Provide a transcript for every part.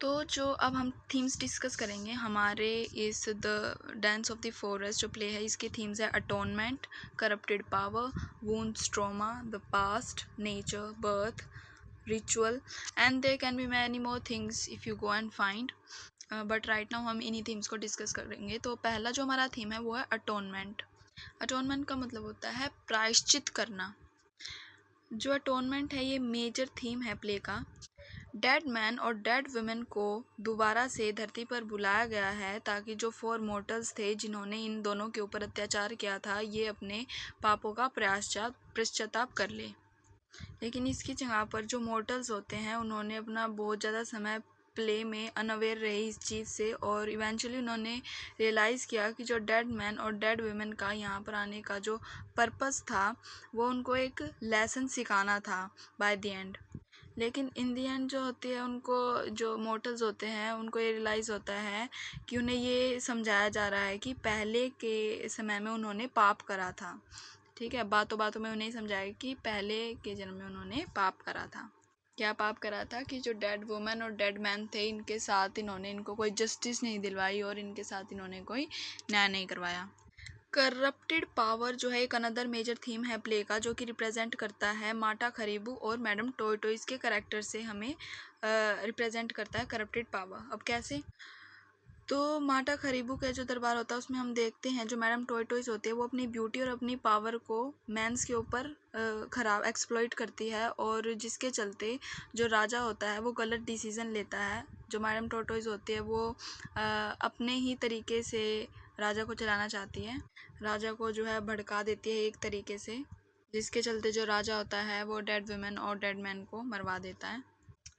तो जो अब हम थीम्स डिस्कस करेंगे हमारे इस the dance of the forest जो प्ले है, इसके थीम्स है atonement, corrupted power, wounds, trauma, the past, nature, birth, ritual, and there can be many more things if you go and find, but right now हम इन्हीं themes को discuss करेंगे। तो पहला जो हमारा थीम है वो है अटोनमेंट। अटोनमेंट का मतलब होता है प्रायश्चित करना। जो अटोनमेंट है ये मेजर थीम है प्ले का। डेड मैन और डेड वुमेन को दोबारा से धरती पर बुलाया गया है ताकि जो 4 मोर्टल्स थे जिन्होंने इन दोनों के ऊपर अत्याचार किया था ये अपने पापों का पश्चाताप कर ले। लेकिन इसकी जगह पर जो मोर्टल्स होते हैं उन्होंने अपना बहुत ज़्यादा समय प्ले में अनअवेयर रहे इस चीज़ से, और इवेंचुअली उन्होंने रियलाइज़ किया कि जो डेड मैन और डेड वुमेन का यहाँ पर आने का जो पर्पस था वो उनको एक लेसन सिखाना था बाय द एंड। लेकिन इन दी एंड जो होती है उनको, जो मोर्टल्स होते हैं उनको ये रियलाइज़ होता है कि उन्हें ये समझाया जा रहा है कि पहले के समय में उन्होंने पाप करा था। ठीक है, बातों बातों में उन्हें समझाया कि पहले के जन्म में उन्होंने पाप करा था। क्या पाप करा था कि जो डेड वुमेन और डेड मैन थे इनके साथ इनको कोई जस्टिस नहीं दिलवाई और इनके साथ इन्होंने कोई न्याय नहीं करवाया। करप्टेड पावर जो है एक अनदर मेजर थीम है प्ले का, जो कि रिप्रेजेंट करता है माटा खरीबू और मैडम टॉय टॉयज़ के कैरेक्टर से हमें रिप्रेजेंट करता है करप्टेड पावर। अब कैसे? तो माटा खरीबू का जो दरबार होता है उसमें हम देखते हैं जो मैडम टॉय टॉयज़ होती है वो अपनी ब्यूटी और अपनी पावर को मैंस के ऊपर खराब एक्सप्लॉइट करती है, और जिसके चलते जो राजा होता है वो गलत डिसीज़न लेता है। जो मैडम टॉय होती है वो अपने ही तरीके से राजा को चलाना चाहती है, राजा को जो है भड़का देती है एक तरीके से, जिसके चलते जो राजा होता है वो डेड वुमेन और डेड मैन को मरवा देता है।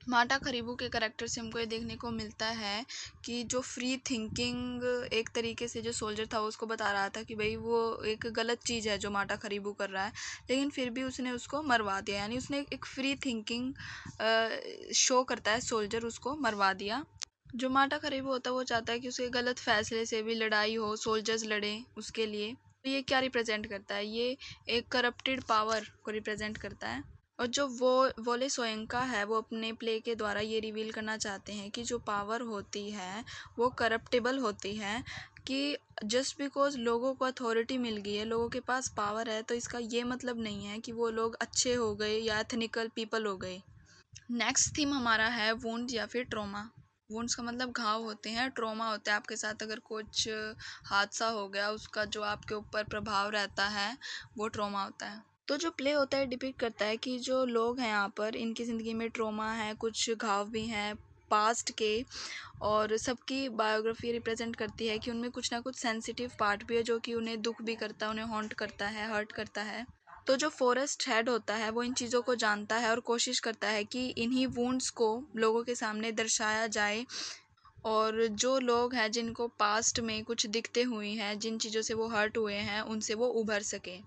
माटा खरीबू के करैक्टर से हमको ये देखने को मिलता है कि जो फ्री थिंकिंग एक तरीके से जो सोल्जर था उसको बता रहा था कि भाई वो एक गलत चीज़ है जो माटा खरीबू कर रहा है, लेकिन फिर भी उसने उसको मरवा दिया। यानी उसने एक फ्री थिंकिंग शो करता है सोल्जर, उसको मरवा दिया। जो माटा खरीबू होता है वो चाहता है कि उसके गलत फैसले से भी लड़ाई हो, सोल्जर्स लड़ें उसके लिए। तो ये क्या रिप्रेजेंट करता है? ये एक करप्टेड पावर को रिप्रेजेंट करता है। और जो वोले सोयंका है वो अपने प्ले के द्वारा ये रिवील करना चाहते हैं कि जो पावर होती है वो करप्टेबल होती है, कि जस्ट बिकॉज लोगों को अथॉरिटी मिल गई है, लोगों के पास पावर है, तो इसका ये मतलब नहीं है कि वो लोग अच्छे हो गए या एथनिकल पीपल हो गए। नेक्स्ट थीम हमारा है वुंड या फिर ट्रॉमा। वुंड्स का मतलब घाव होते हैं, ट्रॉमा होता है आपके साथ अगर कुछ हादसा हो गया उसका जो आपके ऊपर प्रभाव रहता है वो ट्रॉमा होता है। तो जो प्ले होता है डिपिक्ट करता है कि जो लोग हैं यहाँ पर इनकी ज़िंदगी में ट्रॉमा है, कुछ घाव भी हैं पास्ट के, और सबकी बायोग्राफी रिप्रेजेंट करती है कि उनमें कुछ ना कुछ सेंसिटिव पार्ट भी है जो कि उन्हें दुख भी करता है, उन्हें हॉन्ट करता है, हर्ट करता है। तो जो फॉरेस्ट हेड होता है वो इन चीज़ों को जानता है और कोशिश करता है कि इन्हीं वुंड्स को लोगों के सामने दर्शाया जाए, और जो लोग हैं जिनको पास्ट में कुछ दिक्कतें हुई हैं, जिन चीज़ों से वो हर्ट हुए हैं, उनसे वो उभर सके।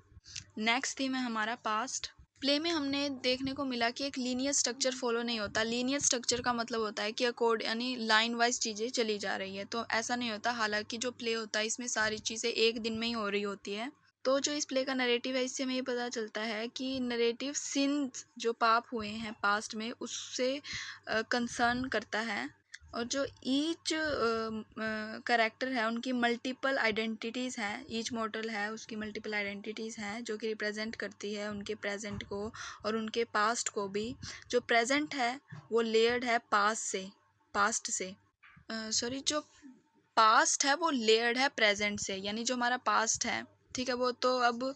नेक्स्ट थीम है हमारा पास्ट। प्ले में हमने देखने को मिला कि एक लीनियर स्ट्रक्चर फॉलो नहीं होता। लीनियर स्ट्रक्चर का मतलब होता है कि अकॉर्ड यानी लाइन वाइज चीज़ें चली जा रही है, तो ऐसा नहीं होता। हालांकि जो प्ले होता है इसमें सारी चीज़ें एक दिन में ही हो रही होती है। तो जो इस प्ले का नरेटिव है इससे हमें ये पता चलता है कि नरेटिव सिंस जो पाप हुए हैं पास्ट में उससे कंसर्न करता है, और जो ईच कैरेक्टर है उनकी मल्टीपल आइडेंटिटीज़ हैं, ईच मॉर्टल है उसकी मल्टीपल आइडेंटिटीज़ हैं जो कि रिप्रेजेंट करती है उनके प्रेजेंट को और उनके पास्ट को भी। जो प्रेजेंट है वो लेयर्ड है पास्ट से सॉरी जो पास्ट है वो लेयर्ड है प्रेजेंट से, यानी जो हमारा पास्ट है, ठीक है, वो तो अब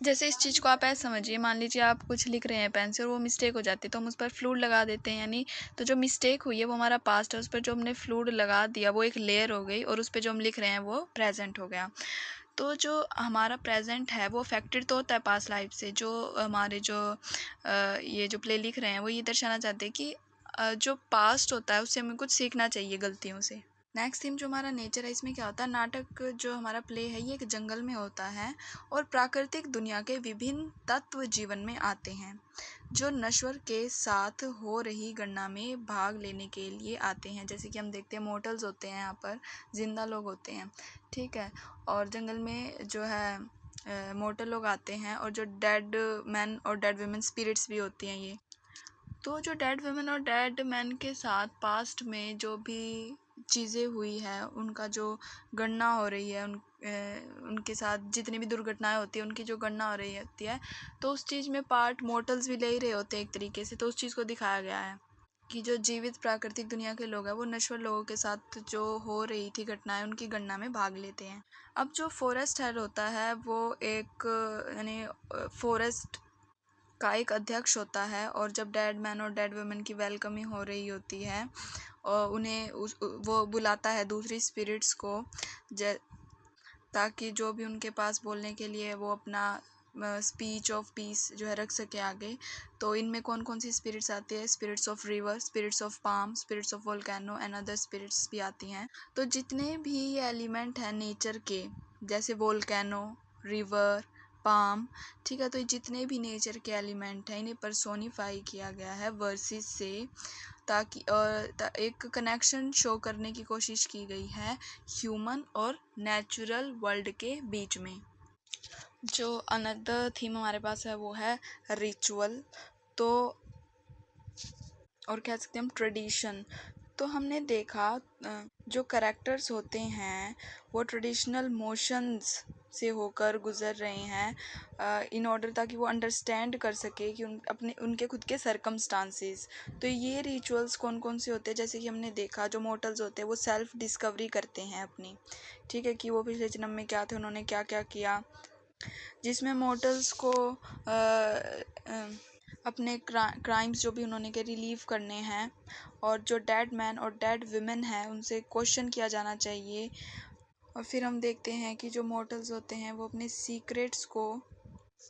जैसे इस चीज़ को आप ऐसे समझिए, मान लीजिए आप कुछ लिख रहे हैं पेन से और वो मिस्टेक हो जाती है तो हम उस पर फ्लूड लगा देते हैं, यानी तो जो मिस्टेक हुई है वो हमारा पास्ट है, उस पर जो हमने फ्लूड लगा दिया वो एक लेयर हो गई और उस पर जो हम लिख रहे हैं वो प्रेजेंट हो गया। तो जो हमारा प्रेजेंट है वो अफेक्टेड तो होता है पास्ट लाइफ से। जो हमारे जो ये जो प्ले लिख रहे हैं वो ये दर्शाना चाहते हैं कि जो पास्ट होता है उससे हमें कुछ सीखना चाहिए गलतियों से। नेक्स्ट थीम जो हमारा नेचर है, इसमें क्या होता है, नाटक जो हमारा प्ले है ये एक जंगल में होता है और प्राकृतिक दुनिया के विभिन्न तत्व जीवन में आते हैं जो नश्वर के साथ हो रही गणना में भाग लेने के लिए आते हैं। जैसे कि हम देखते हैं मोर्टल्स होते हैं, यहाँ पर जिंदा लोग होते हैं, ठीक है, और जंगल में जो है मोर्टल लोग आते हैं, और जो डेड मैन और डेड वुमेन स्पिरिट्स भी होती हैं ये। तो जो डेड वुमेन और डेड मैन के साथ पास्ट में जो भी चीज़ें हुई है, उनका जो गणना हो रही है, उनके साथ जितनी भी दुर्घटनाएं होती है उनकी जो गणना हो रही होती है, तो उस चीज़ में पार्ट मोर्टल्स भी ले ही रहे होते हैं एक तरीके से। तो उस चीज़ को दिखाया गया है कि जो जीवित प्राकृतिक दुनिया के लोग हैं वो नश्वर लोगों के साथ जो हो रही थी घटनाएं उनकी गणना में भाग लेते हैं। अब जो फॉरेस्ट हेड होता है वो एक यानी फॉरेस्ट का एक अध्यक्ष होता है, और जब डेड मैन और डेड वुमेन की वेलकमिंग हो रही होती है और उन्हें वो बुलाता है दूसरी स्पिरिट्स को, ताकि जो भी उनके पास बोलने के लिए वो अपना स्पीच ऑफ पीस जो है रख सके आगे। तो इनमें कौन कौन सी स्पिरिट्स आती है? Spirits of river, spirits of palm, spirits of volcano and other spirits भी आती हैं। तो जितने भी ये एलिमेंट हैं नेचर के, जैसे वोल्केनो, रिवर, पाम, ठीक है, तो जितने भी नेचर के एलिमेंट हैं इन्हें पर्सोनिफाई किया गया है वर्सेस से, ताकि एक कनेक्शन शो करने की कोशिश की गई है ह्यूमन और नेचुरल वर्ल्ड के बीच में। जो अनदर थीम हमारे पास है वो है रिचुअल, तो और कह सकते हैं हम ट्रेडिशन। तो हमने देखा जो करेक्टर्स होते हैं वो ट्रेडिशनल मोशंस से होकर गुजर रहे हैं इन ऑर्डर, ताकि वो अंडरस्टैंड कर सके कि उनके खुद के सरकमस्टांसेस। तो ये रिचुअल्स कौन कौन से होते हैं? जैसे कि हमने देखा जो मोर्टल्स होते हैं वो सेल्फ डिस्कवरी करते हैं अपनी, ठीक है, कि वो पिछले जन्म में क्या थे, उन्होंने क्या क्या किया, जिसमें मोर्टल्स को अपने क्राइम्स जो भी उन्होंने के रिलीव करने हैं, और जो डेड मैन और डेड वुमेन है उनसे क्वेश्चन किया जाना चाहिए। और फिर हम देखते हैं कि जो मॉर्टल्स होते हैं वो अपने सीक्रेट्स को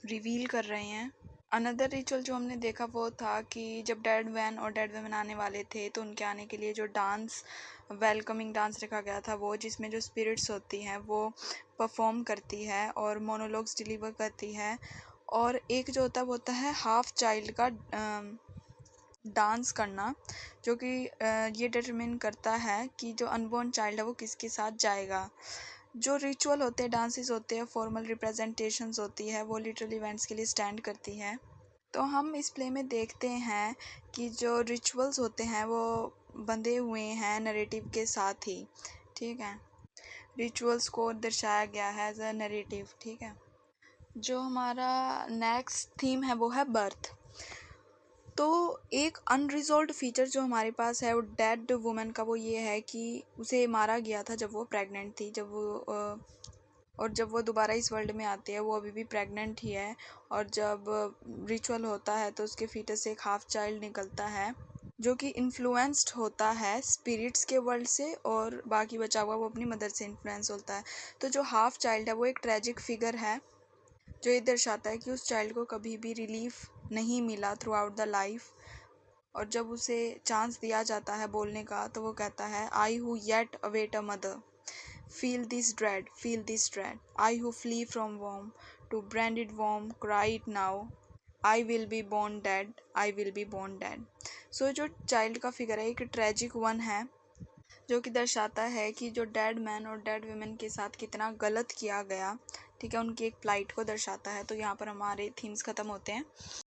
रिवील कर रहे हैं। अनदर रिचुअल जो हमने देखा वो था कि जब डेड मैन और डेड वुमेन आने वाले थे तो उनके आने के लिए जो डांस, वेलकमिंग डांस रखा गया था, वो जिसमें जो स्पिरिट्स होती हैं वो परफॉर्म करती है और मोनोलॉग्स डिलीवर करती है। और एक जो होता है हाफ चाइल्ड का डांस करना, जो कि ये डिटरमिन करता है कि जो अनबॉर्न चाइल्ड है वो किसके साथ जाएगा। जो रिचुअल होते हैं, डांसेस होते हैं, फॉर्मल रिप्रेजेंटेशंस होती है, वो लिटरल इवेंट्स के लिए स्टैंड करती है। तो हम इस प्ले में देखते हैं कि जो रिचुअल्स होते हैं वो बंधे हुए हैं नरेटिव के साथ ही, ठीक है, रिचुअल्स को दर्शाया गया है एज अ नरेटिव, ठीक है। जो हमारा नेक्स्ट थीम है वो है बर्थ। तो एक अनरिजॉल्व्ड फीचर जो हमारे पास है वो डेड वुमेन का, वो ये है कि उसे मारा गया था जब वो प्रेग्नेंट थी, और जब वो दोबारा इस वर्ल्ड में आती है वो अभी भी प्रेग्नेंट ही है। और जब रिचुअल होता है तो उसके फीटस से एक हाफ चाइल्ड निकलता है जो कि इन्फ्लुएंस्ड होता है स्पिरिट्स के वर्ल्ड से, और बाकी बचा हुआ वो अपनी मदर से इन्फ्लुएंस होता है। तो जो हाफ चाइल्ड है वो एक ट्रेजिक फिगर है जो ये दर्शाता है कि उस चाइल्ड को कभी भी रिलीफ नहीं मिला थ्रू आउट द लाइफ। और जब उसे चांस दिया जाता है बोलने का तो वो कहता है, I who yet await a mother, feel this dread, I who flee from worm to branded worm, cry it now, I will be born dead, I will be born dead. So जो child का figure है एक tragic one है जो कि दर्शाता है कि जो डेड मैन और डेड वुमेन के साथ कितना गलत किया गया, ठीक है, उनकी एक प्लाइट को दर्शाता है। तो यहाँ पर हमारे थीम्स ख़त्म होते हैं।